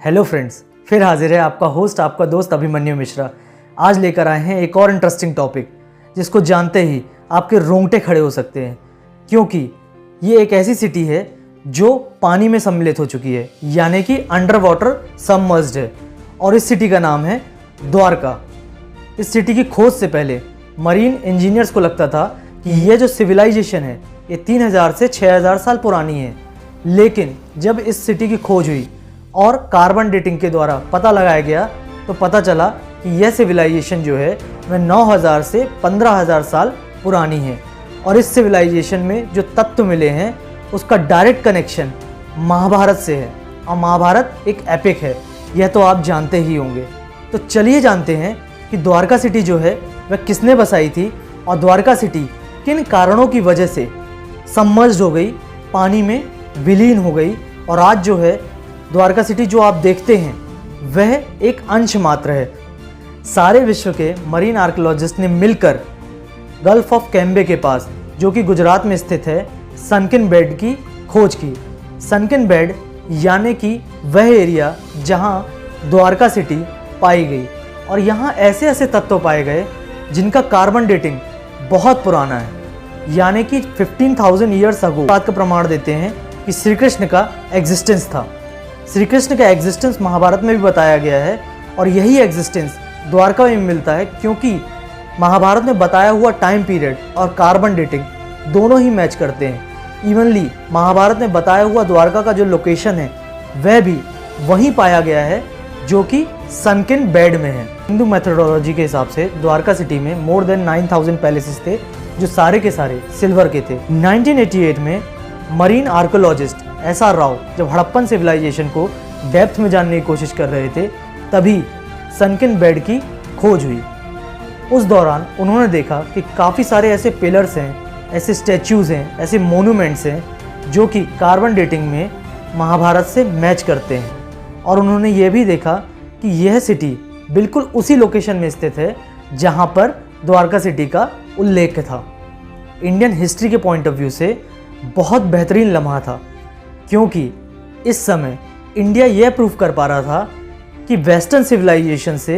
Hello friends, फिर हाजिर है आपका होस्ट, आपका दोस्त अभिमन्यु मिश्रा। आज लेकर आए हैं एक और इंटरेस्टिंग टॉपिक जिसको जानते ही आपके रोंगटे खड़े हो सकते हैं, क्योंकि ये एक ऐसी सिटी है जो पानी में सम्मिलित हो चुकी है, यानी कि अंडर वाटर सबमर्ज्ड है। और इस सिटी का नाम है द्वारका। इस सिटी की खोज से पहले मरीन इंजीनियर्स को लगता था कि यह जो सिविलाइजेशन है ये 3000 से 6000 साल पुरानी है, लेकिन जब इस सिटी की खोज हुई और कार्बन डेटिंग के द्वारा पता लगाया गया तो पता चला कि यह सिविलाइजेशन जो है वह 9000 से 15000 साल पुरानी है। और इस सिविलाइजेशन में जो तत्व मिले हैं उसका डायरेक्ट कनेक्शन महाभारत से है, और महाभारत एक एपिक है, यह तो आप जानते ही होंगे। तो चलिए जानते हैं कि द्वारका सिटी जो है वह किसने बसाई थी और द्वारका सिटी किन कारणों की वजह से सबमर्ज्ड हो गई, पानी में विलीन हो गई। और आज जो है द्वारका सिटी जो आप देखते हैं वह एक अंश मात्र है। सारे विश्व के मरीन आर्कियोलॉजिस्ट ने मिलकर गल्फ ऑफ कैम्बे के पास, जो कि गुजरात में स्थित है, सनकिन बेड की खोज की। सनकिन बेड यानी कि वह एरिया जहां द्वारका सिटी पाई गई, और यहां ऐसे ऐसे तत्व पाए गए जिनका कार्बन डेटिंग बहुत पुराना है, यानी कि 15,000 ईयर्स अगो। बात का प्रमाण देते हैं कि श्री कृष्ण का एग्जिस्टेंस था। श्री कृष्ण का एग्जिस्टेंस महाभारत में भी बताया गया है, और यही एग्जिस्टेंस द्वारका में मिलता है, क्योंकि महाभारत में बताया हुआ टाइम पीरियड और कार्बन डेटिंग दोनों ही मैच करते हैं इवनली। महाभारत में बताया हुआ द्वारका का जो लोकेशन है वह भी वहीं पाया गया है, जो कि सनकिन बेड में है। हिंदू मेथोडोलॉजी के हिसाब से द्वारका सिटी में मोर देन 9000 पैलेसेस थे, जो सारे के सारे सिल्वर के थे। 1988 में मरीन आर्कियोलॉजिस्ट SR राव जब हड़प्पन सिविलाइजेशन को डेप्थ में जानने की कोशिश कर रहे थे, तभी सनकिन बेड की खोज हुई। उस दौरान उन्होंने देखा कि काफ़ी सारे ऐसे पिलर्स हैं, ऐसे स्टैच्यूज़ हैं, ऐसे मोन्यूमेंट्स हैं जो कि कार्बन डेटिंग में महाभारत से मैच करते हैं। और उन्होंने ये भी देखा कि यह सिटी बिल्कुल उसी लोकेशन में स्थित है जहाँ पर द्वारका सिटी का उल्लेख था। इंडियन हिस्ट्री के पॉइंट ऑफ व्यू से बहुत बेहतरीन लम्हा था, क्योंकि इस समय इंडिया यह प्रूव कर पा रहा था कि वेस्टर्न सिविलाइजेशन से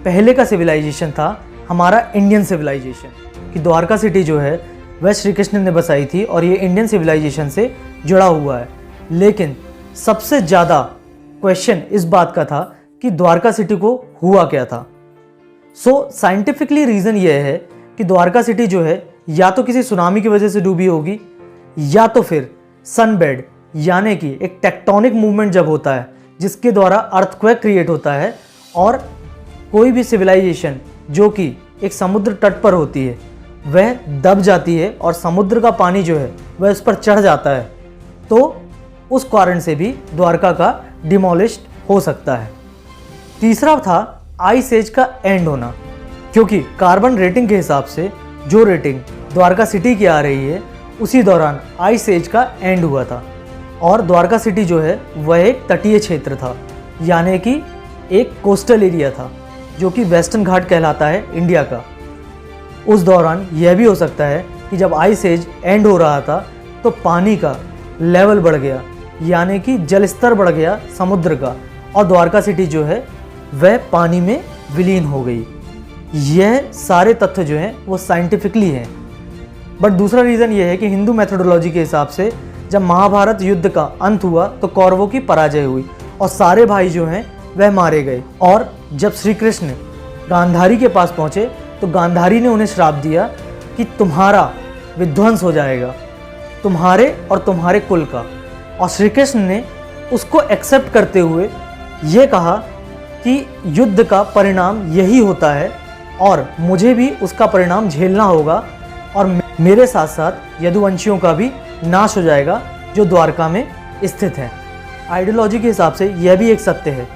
पहले का सिविलाइजेशन था हमारा इंडियन सिविलाइजेशन, कि द्वारका सिटी जो है वह श्री कृष्ण ने बसाई थी और ये इंडियन सिविलाइजेशन से जुड़ा हुआ है। लेकिन सबसे ज़्यादा क्वेश्चन इस बात का था कि द्वारका सिटी को हुआ क्या था। साइंटिफिकली रीज़न यह है कि द्वारका सिटी जो है या तो किसी सुनामी की वजह से डूबी होगी, या तो फिर सनबेड यानी कि एक टेक्टोनिक मूवमेंट जब होता है जिसके द्वारा अर्थक्वेक क्रिएट होता है, और कोई भी सिविलाइजेशन जो कि एक समुद्र तट पर होती है वह दब जाती है और समुद्र का पानी जो है वह उस पर चढ़ जाता है, तो उस कारण से भी द्वारका का डिमोलिश्ड हो सकता है। तीसरा था आइस एज का एंड होना, क्योंकि कार्बन रेटिंग के हिसाब से जो रेटिंग द्वारका सिटी की आ रही है उसी दौरान आइस एज का एंड हुआ था। और द्वारका सिटी जो है वह एक तटीय क्षेत्र था, यानी कि एक कोस्टल एरिया था जो कि वेस्टर्न घाट कहलाता है इंडिया का। उस दौरान यह भी हो सकता है कि जब आइस एज एंड हो रहा था तो पानी का लेवल बढ़ गया, यानी कि जल स्तर बढ़ गया समुद्र का, और द्वारका सिटी जो है वह पानी में विलीन हो गई। यह सारे तथ्य जो हैं वो साइंटिफिकली हैं। बट दूसरा रीज़न यह है कि हिंदू मेथोडोलॉजी के हिसाब से जब महाभारत युद्ध का अंत हुआ तो कौरवों की पराजय हुई और सारे भाई जो हैं वह मारे गए। और जब श्री कृष्ण गांधारी के पास पहुँचे तो गांधारी ने उन्हें श्राप दिया कि तुम्हारा विध्वंस हो जाएगा, तुम्हारे और तुम्हारे कुल का। और श्री कृष्ण ने उसको एक्सेप्ट करते हुए ये कहा कि युद्ध का परिणाम यही होता है और मुझे भी उसका परिणाम झेलना होगा, और मेरे साथ साथ यदुवंशियों का भी नाश हो जाएगा जो द्वारका में स्थित है। आइडियोलॉजी के हिसाब से यह भी एक सत्य है।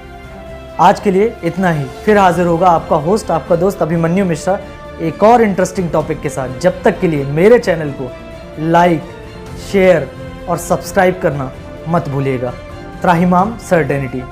आज के लिए इतना ही, फिर हाजिर होगा आपका होस्ट, आपका दोस्त अभिमन्यु मिश्रा एक और इंटरेस्टिंग टॉपिक के साथ। जब तक के लिए मेरे चैनल को लाइक, शेयर और सब्सक्राइब करना मत भूलिएगा। त्राहिमाम सर्टेनिटी।